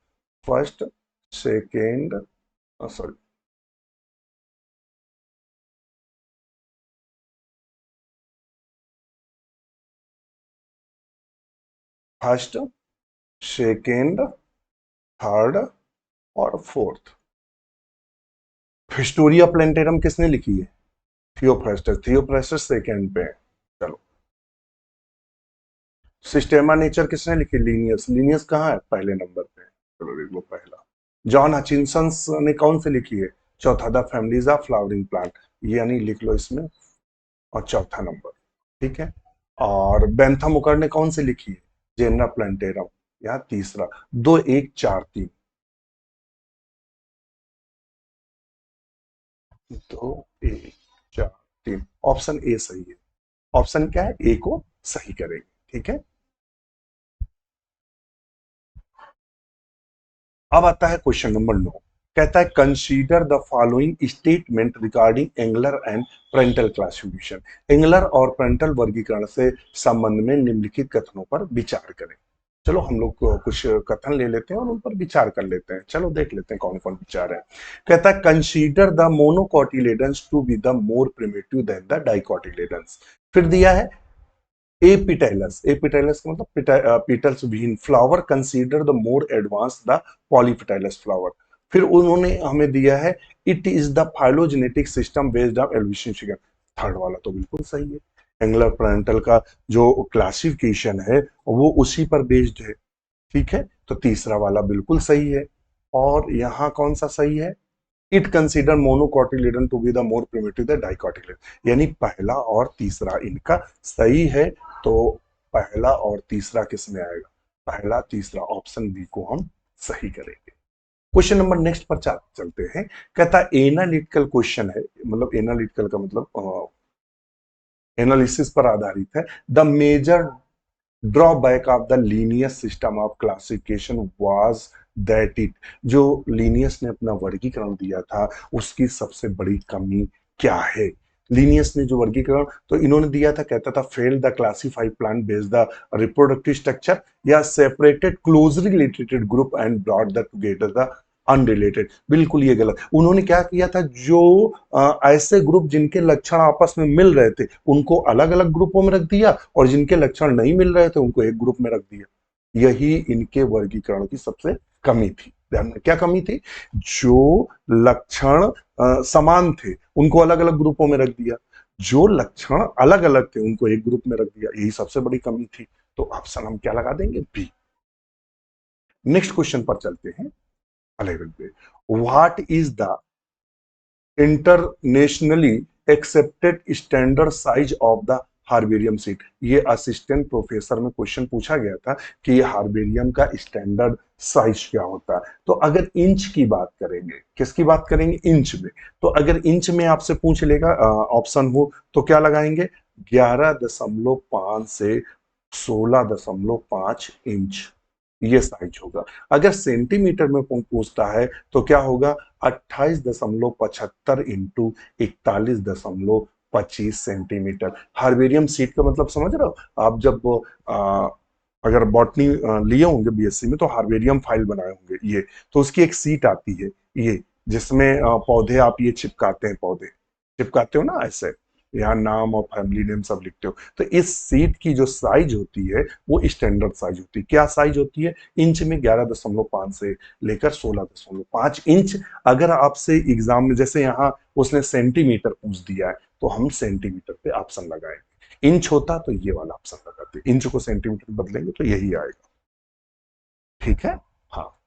First second, sorry, first second third और फोर्थ। हिस्टोरिया प्लेंटेरम किसने लिखी है? थियोफ्रास्टस। थियोफ्रास्टस सेकेंड पे है। चलो, सिस्टेमा नेचर किसने लिखी? लीनियस। लीनियस कहाँ है? पहले नंबर पे। चलो देख लो पहला। जॉन हचिनसन ने कौन सी लिखी है? चौथा, the families of flowering plant, यानी लिख लो इसमें, और चौथा नंबर। ठीक है। और बेंथम मुकर ने कौन सी लिखी है? जेनरा प्लांटेरम, यहाँ तीसरा। 2 1 4 3। 2 1 4 3, ऑप्शन ए सही है। ऑप्शन क्या है? ए को सही करेंगे। ठीक है। अब आता है क्वेश्चन नंबर 9। कहता है consider the following statement regarding Engler and Prantl classification. Engler और पेरेंटल वर्गीकरण से संबंध में निम्नलिखित कथनों पर विचार करें। चलो हम लोग कुछ कथन ले लेते हैं और उन पर विचार कर लेते हैं। चलो देख लेते हैं कौन कौन विचार है। कहता है consider the monocotyledons to be the more primitive than the dicotyledons. फिर दिया है एपिटेलस। एपिटेलस का मतलब petals when flower consider the more advance the polypetalous flower. फिर उन्होंने हमें दिया है it is the phylogenetic system based on evolution शिगर। थर्ड वाला तो बिल्कुल सही है। एंगुलर पेरेंटल का जो क्लासिफिकेशन है वो उसी पर बेस्ड है। ठीक है, तो तीसरा वाला बिल्कुल सही है। और यहाँ कौन सा सही है? It consider monocotyledon to be the more primitive the dicotyledon, यानी पहला और तीसरा इनका सही है। तो पहला और तीसरा किस में आएगा? पहला तीसरा, ऑप्शन बी को हम सही करेंगे। क्वेश्चन नंबर नेक्स्ट पर चलते हैं। कहता है एनालिटिकल क्वेश्चन है, मतलब एनालिटिकल का मतलब एनालिसिस पर आधारित है। The major drawback of the Linnaeus system of classification was that it. जो लीनियस ने अपना वर्गीकरण दिया था उसकी सबसे बड़ी कमी क्या है? लीनियस ने जो वर्गीकरण तो इन्होंने दिया था, कहता था fail the classified plant based the reproductive structure, या separated closely related group and brought the together the unrelated. बिल्कुल ये गलत। उन्होंने क्या किया था, जो ऐसे ग्रुप जिनके लक्षण आपस में मिल रहे थे उनको अलग अलग ग्रुपों में रख दिया, और जिनके लक्षण नहीं मिल रहे थे उनको एक ग्रुप में रख दिया। यही इनके वर्गीकरण की सबसे कमी थी। ध्यान में क्या कमी थी? जो लक्षण समान थे उनको अलग अलग ग्रुपों में रख दिया, जो लक्षण अलग अलग थे उनको एक ग्रुप में रख दिया, यही सबसे बड़ी कमी थी। तो ऑप्शन हम क्या लगा देंगे? बी। नेक्स्ट क्वेश्चन पर चलते हैं, 11 पे। What is the internationally accepted standard size of the herbarium seat? ये असिस्टेंट प्रोफेसर में क्वेश्चन पूछा गया था कि ये हार्बेरियम का स्टैंडर्ड साइज क्या होता है। तो अगर इंच की बात करेंगे, किसकी बात करेंगे? इंच में। तो अगर इंच में आपसे पूछ लेगा ऑप्शन हो तो क्या लगाएंगे? 11.5 से 16.5 इंच, ये साइज होगा। अगर सेंटीमीटर में पूछता है तो क्या होगा? 28.75 इंटू 41.25 सेंटीमीटर। हार्बेरियम सीट का मतलब समझ रहे हो? आप जब आ, अगर बॉटनी लिए होंगे बीएससी में तो हार्बेरियम फाइल बनाए होंगे ये, तो उसकी एक सीट आती है ये, जिसमें पौधे आप ये चिपकाते हैं, पौधे चिपकाते हो ना ऐसे, यहाँ नाम और फैमिली नेम सब लिखते हो। तो इस सीट की जो साइज होती है वो स्टैंडर्ड साइज होती है। क्या साइज होती है? इंच में 11.5 से लेकर 16.5 इंच। अगर आपसे एग्जाम में जैसे यहाँ उसने सेंटीमीटर पूछ दिया है तो हम सेंटीमीटर पे ऑप्शन लगाएंगे। इंच होता तो ये वाला ऑप्शन लगाते, इंच को सेंटीमीटर बदलेंगे तो यही आएगा। ठीक है। हाँ,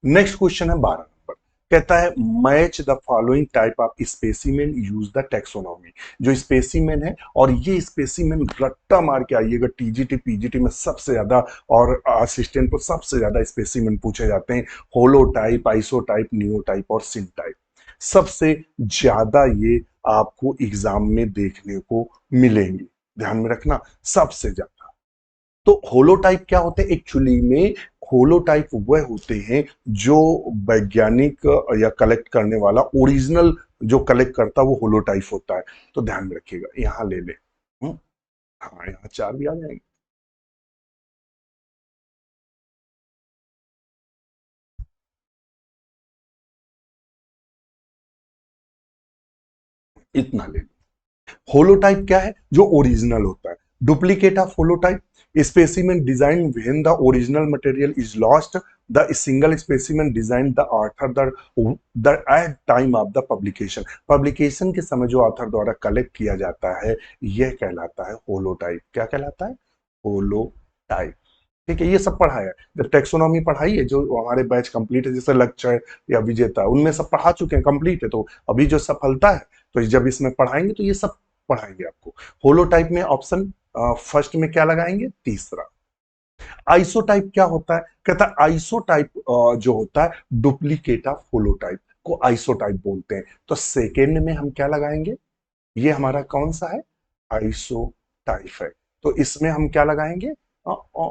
नेक्स्ट क्वेश्चन है 12 नंबर। कहता है match the following type of specimen use the taxonomy. जो स्पेसिमेन है, और ये स्पेसिमेन रट्टा मार के आइएगा, टीजीटी पीजीटी में सबसे ज्यादा और असिस्टेंट पर सबसे ज्यादा स्पेसिमेन पूछे जाते हैं। Holotype, isotype, neotype और सिन टाइप। सबसे ज्यादा ये आपको एग्जाम में देखने को मिलेंगे, ध्यान में रखना, सबसे ज्यादा। तो होलोटाइप क्या होते हैं एक्चुअली में? होलोटाइप वह होते हैं जो वैज्ञानिक या कलेक्ट करने वाला ओरिजिनल जो कलेक्ट करता है वो होलोटाइप होता है। तो ध्यान में रखिएगा, यहां ले ले। हाँ, यहाँ चार भी आ जाएंगे। इतना ले लो। होलोटाइप क्या है? जो ओरिजिनल होता है। Duplicate of holotype, specimen design when the original material is lost, the single specimen design the author the at time of the publication. Publication के समय जो ऑथर द्वारा कलेक्ट किया जाता है, यह कहलाता है होलोटाइप। क्या कहलाता है? होलोटाइप। ठीक है, ये सब पढ़ा है। जब टेक्सोनॉमी पढ़ाई है, जो हमारे बैच कंप्लीट है, जैसे लक्ष्य या विजेता, उनमें सब पढ़ा चुके हैं, कंप्लीट है। तो अभी जो सफलता है, तो जब इसमें पढ़ाएंगे तो ये सब पढ़ाएंगे आपको। होलोटाइप में ऑप्शन फर्स्ट में क्या लगाएंगे? तीसरा। आइसोटाइप क्या होता है? कहता है आइसोटाइप जो होता है डुप्लीकेट ऑफ होलोटाइप को आइसोटाइप बोलते हैं। तो सेकेंड में हम क्या लगाएंगे? ये हमारा कौन सा है? आइसोटाइप है। तो इसमें हम क्या लगाएंगे? अ, अ,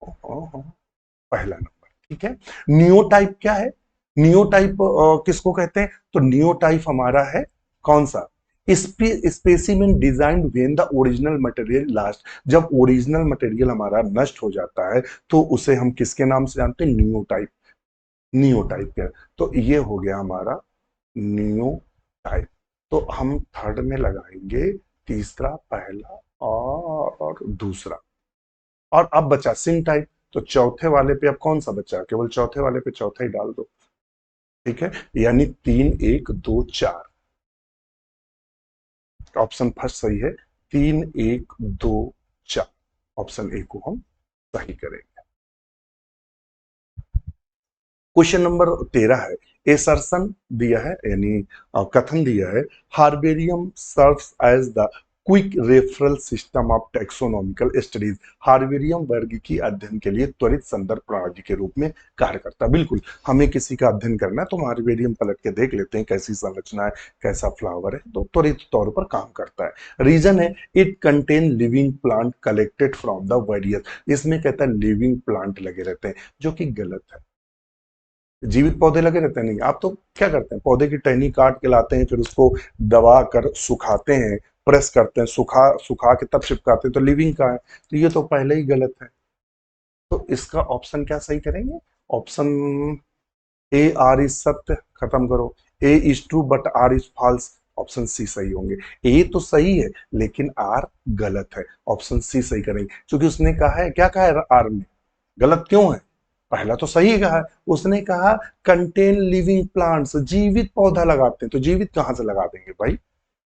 पहला नंबर। ठीक है। नियोटाइप क्या है? नियोटाइप किसको कहते हैं? तो नियोटाइप हमारा है कौन सा? Specimen design when the original material last. जब ओरिजिनल मटेरियल हमारा नष्ट हो जाता है, तो उसे हम किसके नाम से जानते हैं? नियोटाइप। नियोटाइप क्या? तो ये हो गया हमारा नियोटाइप। तो हम थर्ड में लगाएंगे तीसरा, पहला और दूसरा। और अब बचा सिन टाइप। तो चौथे वाले पे अब कौन सा बचा? केवल चौथे वाले पे चौथा ही डाल दो। ठीक है, यानी 3 1 2 4। ऑप्शन फर्स्ट सही है। 3 1 2 4, ऑप्शन ए को हम सही करेंगे। क्वेश्चन नंबर 13 है। एसर्शन दिया है, यानी कथन दिया है, herbarium serves as the quick referral system of taxonomical studies. Herbarium वर्ग की अध्ययन के लिए त्वरित संदर्भ प्रणाली के रूप में कार्य करता है। बिल्कुल, हमें किसी का अध्ययन करना है तो हम हार्बेरियम पलट के देख लेते हैं कैसी संरचना है, कैसा फ्लावर है, तो त्वरित तौर पर काम करता है। रीजन है, it contain living plant collected from the various. इसमें कहता है लिविंग प्लांट लगे रहते हैं, जो कि गलत है। जीवित पौधे लगे रहते हैं? नहीं। आप तो क्या करते हैं, पौधे की टहनी काट के लाते हैं, फिर उसको दबा कर सुखाते हैं, प्रेस करते हैं, सुखा सुखा के तब चिपकाते हैं, तो लिविंग का है। तो ये तो पहले ही गलत है। तो इसका ऑप्शन क्या सही करेंगे? ऑप्शन ए, आर इज सत्य, खत्म करो। A is true but R is false, option C सही होंगे। ए तो सही है लेकिन आर गलत है, ऑप्शन सी सही करेंगे। क्योंकि उसने कहा है, क्या कहा है आर में? गलत क्यों है? पहला तो सही कहा है। उसने कहा कंटेन लिविंग प्लांट्स, जीवित पौधा लगाते हैं। तो जीवित कहां से लगा देंगे भाई?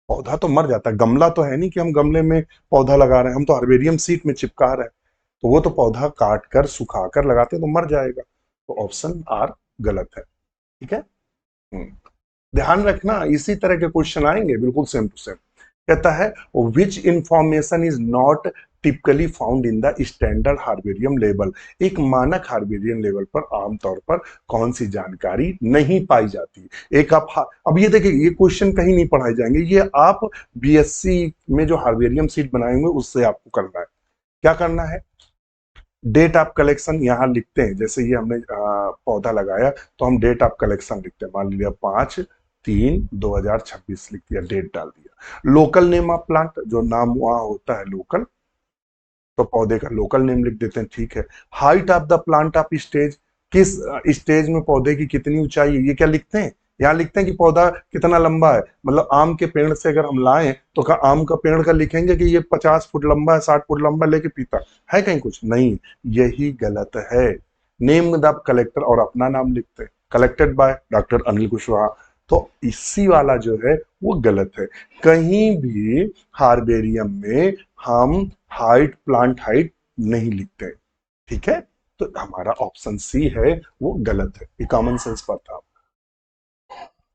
पौधा तो मर जाता है। गमला तो है नहीं कि हम गमले में पौधा लगा रहे हैं, हम तो हर्बेरियम सीट में चिपका रहे हैं। तो वो तो पौधा काट कर सुखा कर लगाते हैं तो मर जाएगा। तो ऑप्शन आर गलत है। ठीक है। हम्म। ध्यान रखना, इसी तरह के क्वेश्चन आएंगे बिल्कुल सेम टू सेम। कहता है which information is not typically found in the standard herbarium level. एक मानक हार्बेरियम लेवल पर आमतौर पर कौन सी जानकारी नहीं पाई जाती? एक आप अब ये देखिए, ये क्वेश्चन कहीं नहीं पढ़ाए जाएंगे, ये आप बीएससी में जो हार्बेरियम सीट बनाएंगे उससे आपको करना है। क्या करना है? डेट ऑफ कलेक्शन यहां लिखते हैं। जैसे ये हमने पौधा लगाया, तो हम डेट ऑफ कलेक्शन लिखते हैं। मान लिया 5/3/2026 लिख दिया, डेट डाल दिया। लोकल नेम ऑफ प्लांट, जो नाम वहां होता है लोकल, तो पौधे का लोकल नेम लिख देते हैं। ठीक है। Height of the plant of stage, किस स्टेज में पौधे की कितनी ऊंचाई है, ये क्या लिखते हैं? यहाँ लिखते हैं कि पौधा कितना लंबा है। मतलब आम के पेड़ से अगर हम लाएं तो क्या आम का पेड़ का लिखेंगे कि ये 50 फुट लंबा है, 60 फुट लंबा, लेके पीता है कहीं कुछ नहीं। यही गलत है। नेम द कलेक्टर और अपना नाम लिखते हैं, collected by doctor Anil Kushwaha. तो इसी वाला जो है वो गलत है। कहीं भी हार्बेरियम में हम हाइट, प्लांट हाइट नहीं लिखते। ठीक है। तो हमारा ऑप्शन सी है वो गलत है। ये कॉमन सेंस पर था।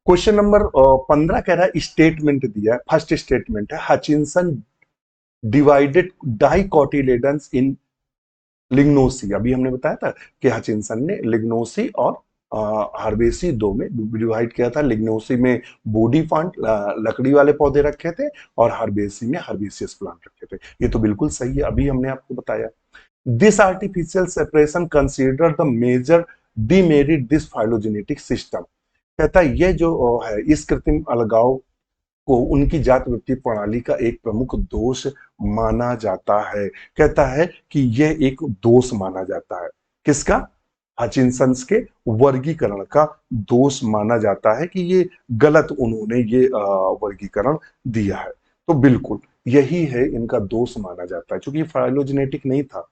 क्वेश्चन नंबर 15 कह रहा है, स्टेटमेंट दिया है, फर्स्ट स्टेटमेंट है हचिंसन डिवाइडेड डाइकोटिलेडन्स इन लिग्नोसी। अभी हमने बताया था कि हचिंसन ने लिग्नोसी और हार्बेसी दो में डिवाइड किया था। लिग्नोसी में बॉडी प्लांट लकड़ी वाले पौधे रखे थे और हार्बेसी में हार्बेसियस प्लांट रखे थे। ये तो बिल्कुल सही है, अभी हमने आपको बताया। This artificial separation consider the major demerit this phylogenetic system. कहता है ये जो है इस कृत्रिम अलगाव को उनकी जात वृत्ति प्रणाली का एक प्रमुख दोष माना जाता है। कहता है कि यह एक दोष माना जाता है। किसका? हचिंसंस के वर्गीकरण का दोष माना जाता है कि ये गलत उन्होंने ये वर्गीकरण दिया है। तो बिल्कुल यही है, इनका दोष माना जाता है क्योंकि फाइलोजेनेटिक नहीं था।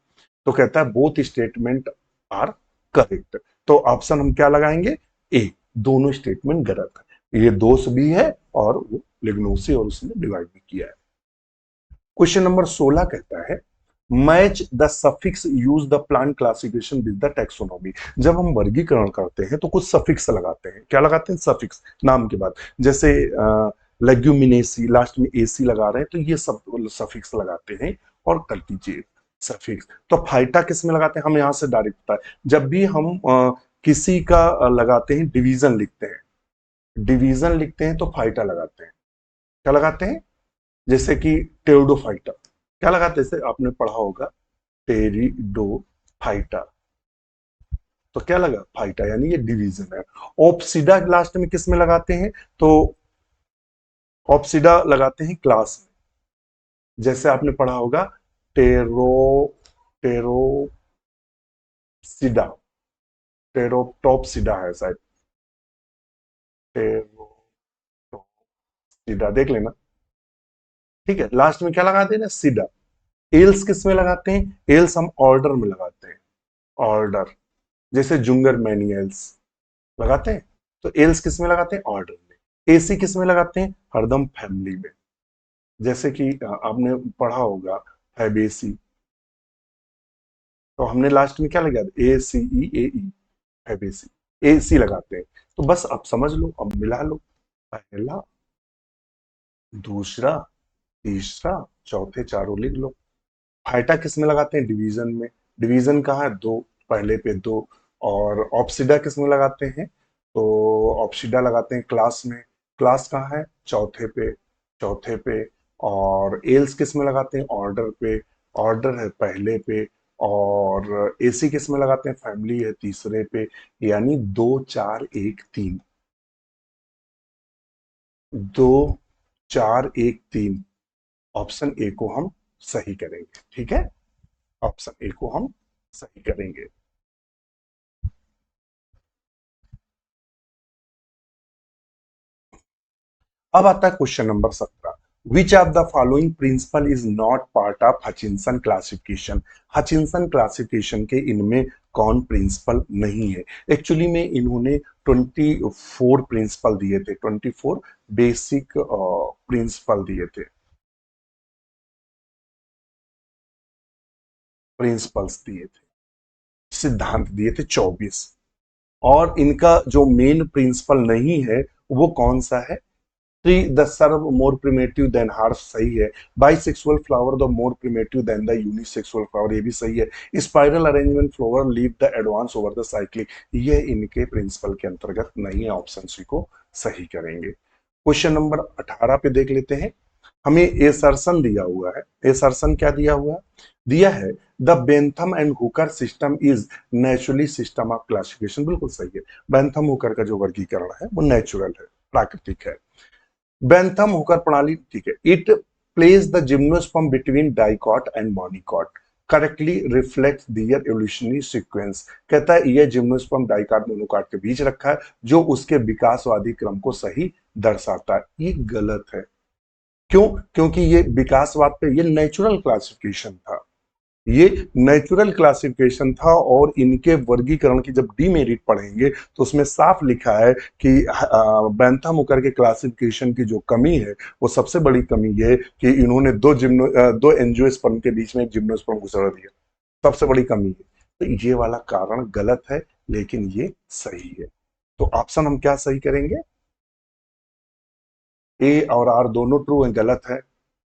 तो कहता है बोथ स्टेटमेंट आर करेक्ट। तो ऑप्शन हम क्या लगाएंगे? ए, दोनों स्टेटमेंट गलत है, ये दोष भी है और वो लिग्नोसी और उसने डिवाइड भी किया है। क्वेश्चन नंबर 16 कहता है match the suffix use the plant classification with the taxonomy. जब हम वर्गीकरण करते हैं तो कुछ सफिक्स लगाते हैं। क्या लगाते हैं? सफिक्स, नाम के बाद। जैसे लेग्यूमिनेसी, लास्ट में एसी लगा रहे हैं तो ये सब सफिक्स लगाते हैं। और कर दीजिए सफिक्स। तो फाइटा किस में लगाते हैं? हम यहां से डायरेक्ट पता है, जब भी हम किसी का लगाते हैं, डिवीजन लिखते हैं, डिवीजन लिखते हैं तो फाइटा लगाते हैं। क्या लगाते हैं? जैसे कि टेरिडोफाइटा, क्या लगाते हैं? जैसे आपने पढ़ा होगा टेरिडोफाइटा, तो क्या लगा? फाइटा, यानी ये डिवीजन है। ऑप्सिडा लास्ट में किस में लगाते हैं? तो ऑप्सिडा लगाते हैं क्लास में। जैसे आपने पढ़ा होगा टेरो टेरोसिडा, टेरोटॉपसिडा है शायद, टेरोटॉपसिडा देख लेना। ठीक है, लास्ट में क्या लगाते हैं ना? सिडा। एल्स किस में लगाते हैं? एल्स हम ऑर्डर में लगाते हैं, ऑर्डर। जैसे जुंगर मैनियल्स लगाते हैं, तो एल्स किस में लगाते हैं? ऑर्डर में। एसी किस में लगाते हैं? हरदम फैमिली में। जैसे कि आपने पढ़ा होगा फैबेसी, तो हमने लास्ट में क्या लगा दिया? ए सी ई ए ई, फैबेसी। ए सी लगाते हैं। तो बस अब समझ लो, अब मिला लो, पहला, दूसरा, तीसरा, चौथे चारों लिख लो। फाइटा किस में लगाते हैं? डिवीजन में। डिवीजन कहाँ है? दो, पहले पे दो। और ऑप्सिडा किस में लगाते हैं? तो ऑप्सिडा लगाते हैं क्लास में। क्लास कहाँ है? चौथे पे, चौथे पे। और एल्स किस में लगाते हैं? ऑर्डर पे। ऑर्डर है पहले पे। और एसी किस में लगाते हैं? फैमिली है तीसरे पे। यानी दो चार एक तीन, दो चार एक तीन, ऑप्शन ए को हम सही करेंगे। ठीक है, ऑप्शन ए को हम सही करेंगे। अब आता है question number 17। Which of the following principle is not part of Hutchinson classification. Hutchinson classification के इनमें कौन प्रिंसिपल नहीं है? एक्चुअली में इन्होंने 24 प्रिंसिपल दिए थे, 24 बेसिक प्रिंसिपल दिए थे, प्रिंसिपल्स दिए थे, सिद्धांत दिए थे 24। और इनका जो मेन प्रिंसिपल नहीं है वो कौन सा है? Tree the serve more primitive than herbs, सही है। Bisexual flower the more primitive than the unisexual flower, ये भी सही है। Spiral arrangement flower leave the advance over the cyclic, ये इनके प्रिंसिपल के अंतर्गत नहीं है। ऑप्शन सी को सही करेंगे। क्वेश्चन नंबर 18 पे देख लेते हैं। हमें एसर्सन दिया हुआ है। एसर्सन क्या दिया हुआ है? दिया है the Bentham and Hooker system is naturally system of classification, बिल्कुल सही है। बेंथम हुकर का जो वर्गीकरण है वो नेचुरल है, प्राकृतिक है। बेंथम हुकर प्रणाली, ठीक है। It place the gymnosperm between dicot and monocot, correctly reflect their evolutionary sequence. कहता है यह जिम्नोस्पर्म डाइकॉट मोनोकॉट के बीच रखा है, जो उसके विकासवादी क्रम को सही दर्शाता है। ये गलत है। क्यों? क्योंकि ये विकासवाद पे, ये नेचुरल क्लासिफिकेशन था, ये नेचुरल क्लासिफिकेशन था। और इनके वर्गीकरण की जब डीमेरिट पढ़ेंगे तो उसमें साफ लिखा है कि बेंथम हुकर के क्लासिफिकेशन की जो कमी है वो सबसे बड़ी कमी ये है कि इन्होंने दो एंजियोस्पर्म के बीच में एक जिम्नोस्पर्म घुसा दिया, सबसे बड़ी कमी है। तो ये वाला कारण गलत है, लेकिन ये सही है। तो ऑप्शन हम क्या सही करेंगे? ए और आर दोनों ट्रू है, गलत है।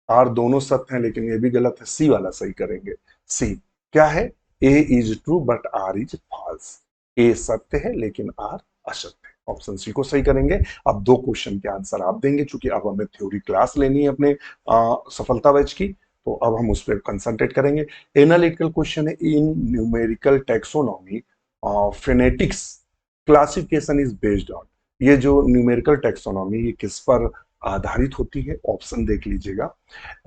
आर दोनों सत्य हैं लेकिन ये भी गलत है, सी वाला सही करेंगे। सी क्या है? A is true but R is false. A सत्य है लेकिन आर असत्य है, ऑप्शन सी को सही करेंगे। अब दो क्वेश्चन के आंसर आप देंगे, क्योंकि अब हमें थ्योरी क्लास लेनी है अपने सफलता बैच की, तो अब हम उस पर कंसंट्रेट करेंगे। एनालिटिकल क्वेश्चन है, in numerical taxonomy phenetics classification is based on. ये जो न्यूमेरिकल टेक्सोनॉमी ये किस पर आधारित होती है? ऑप्शन देख लीजिएगा।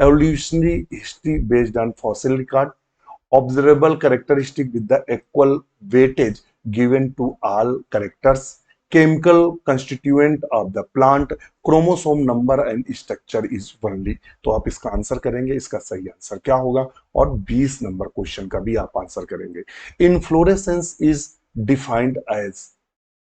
Evolutionary history based on fossil record, observable characteristic with the equal weightage given to all characters, chemical constituent of the plant, chromosome number and structure is only। तो आप इसका आंसर करेंगे, इसका सही आंसर क्या होगा? और 20 नंबर क्वेश्चन का भी आप आंसर करेंगे। इनफ्लोरेसेंस इज डिफाइंड एज,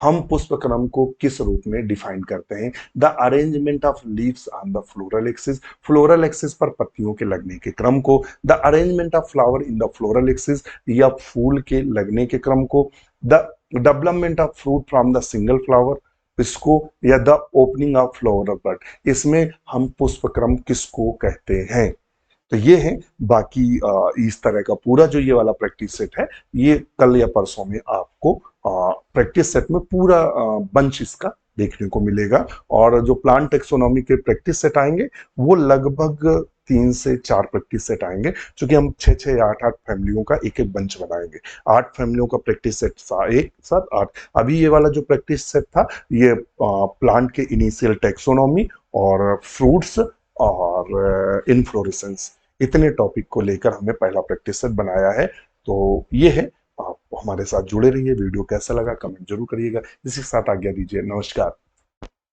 हम पुष्प क्रम को किस रूप में डिफाइन करते हैं? The arrangement of leaves on the floral axis, floral axis पर पत्तियों के लगने के क्रम को। The arrangement of flower in the floral axis, या फूल के लगने के क्रम को। The development of fruit from the single flower, इसको, या the opening of flower bud, इसमें हम पुष्प क्रम किसको कहते हैं? तो ये है। बाकी इस तरह का पूरा जो ये वाला प्रैक्टिस सेट है, ये कल या परसों में आपको प्रैक्टिस सेट में पूरा बंच इसका देखने को मिलेगा। और जो प्लांट टेक्सोनॉमी के प्रैक्टिस सेट आएंगे वो लगभग 3 से 4 प्रैक्टिस सेट आएंगे, क्योंकि हम 6 6 या 8 8 फैमिलियों का एक एक बंच बनाएंगे। 8 फैमिलियों का प्रैक्टिस सेट एक साथ 8। अभी ये वाला जो प्रैक्टिस सेट था ये प्लांट के इनिशियल टेक्सोनॉमी और फ्रूट्स और इनफ्लोरेसेंस, इतने टॉपिक को लेकर हमने पहला प्रैक्टिस सेट बनाया है। तो ये है। आप हमारे साथ जुड़े रहिए। वीडियो कैसा लगा कमेंट जरूर करिएगा। इसी के साथ आज्ञा दीजिए, नमस्कार।